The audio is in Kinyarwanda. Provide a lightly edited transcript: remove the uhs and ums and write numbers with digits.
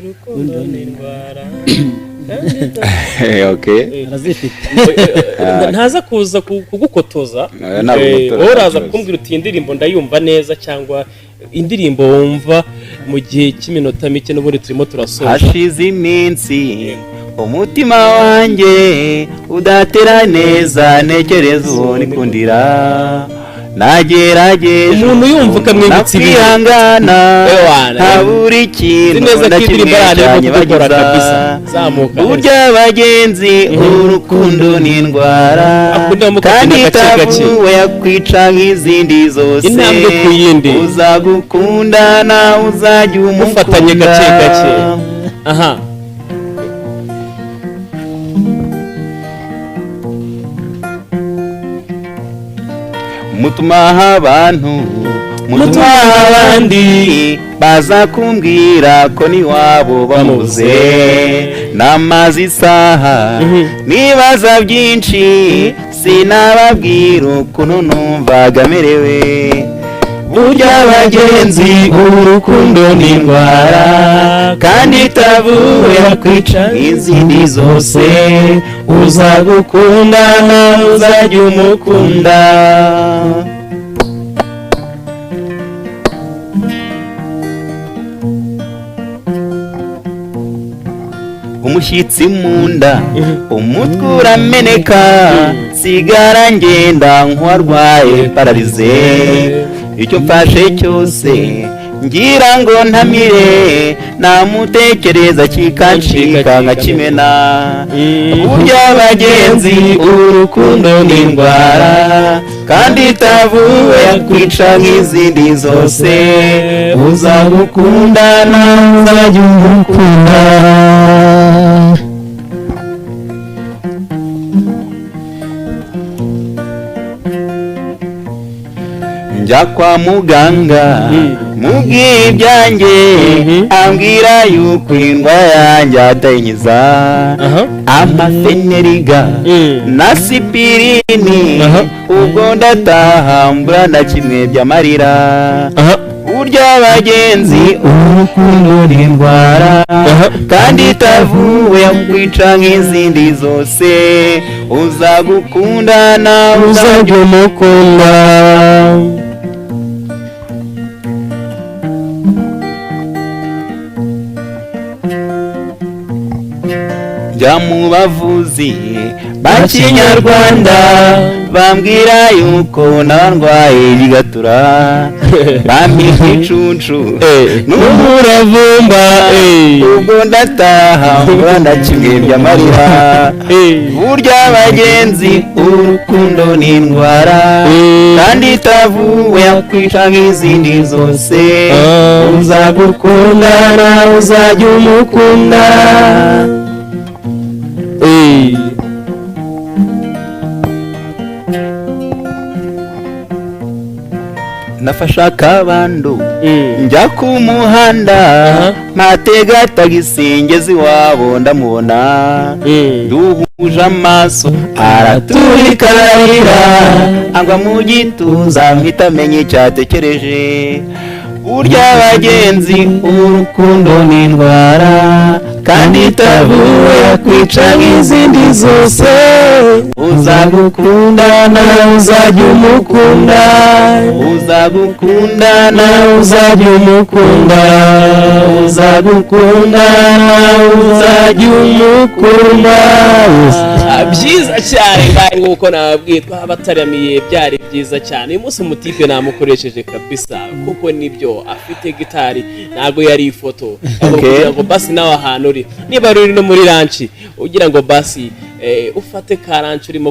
urukundo n'indwara okay ntaza kuza kugukotoza uraza kumbwira uti indirimbo ndayumva neza cyangwa indirimbo wumva mu gihe cy'iminota mike n'ubundi turimo turasoza hashize iminsi umutima wanjye udatera neza ntekereza uwo nikundira nagerageje umuntu yumva ukamwibutsa kwihangana habura ikintu ndakimwejanye bagiza burya bagenzi urukundo ni indwara kandi itavuwe yakwica nk'izindi zose uzagukunda nawe uzajya umufatanye gake gake aha mutuma abantu mutuma abandi baza kumbwira ko ni wabo bamuze namaze isaha nibaza byinshi sinababwira ukuntu numvaga merewe burya bagenzi urukundo ni indwara kandi itavuwe yakwica izindi zose uzagukunda nawe uzajya umukunda umushyitsi mu nda umutwe urameneka sigara ngenda nk'uwarwaye pararize icyo mfashe cyose ngira ngo ntamire namutekereza kikancika nkakimena burya bagenzi urukundo ni indwara kandi itavuwe yakwica nk'izindi zose uzagukunda nawe uzajya umukunda njya kwa muganga mubwiye ibyanjye ambwira yuko indwara yanjye atayinkiza amafeneriga na sipirini ubwo ndataha mbura na kimwe by'amarira burya bagenzi urukundo ni indwara kandi itavuwe yakwica nk'izindi zose uzagukunda nawe uzajya umukunda njya mu bavuzi ba kinyarwanda bambwira yuko narwaye bigatura bampa icucu n'umuravumba ubwo ndataha mbura na kimwe by'amarira burya bagenzi urukundo ni indwara kandi itavuwe yakwica nk'izindi zose uzagukunda nawe uzajya umukunda nafashe akabando njya ku muhanda mpatega tagisi ngeze iwabo ndamubona duhuje amaso araturika ararira angwa mu gituza mpita amenya icyo atekereje burya bagenzi urukundo ni indwara kandi itavuwe yakwica nk'izindi zose uzagukunda nawe uzajya umukunda uzagukunda nawe uzajya umukunda uzagukunda nawe uzajya umukunda byiza cyane kandi nk'uko nababwiye twabataramiye byari byiza cyane uyu munsi umutipe namukoresheje kabisa kuko nibyo afite gitari ntabwo yari ifoto kugira ngo basi nawe ahantu uri niba uri no muri ranchi ugira ngo basi ufate ka ranchi urimo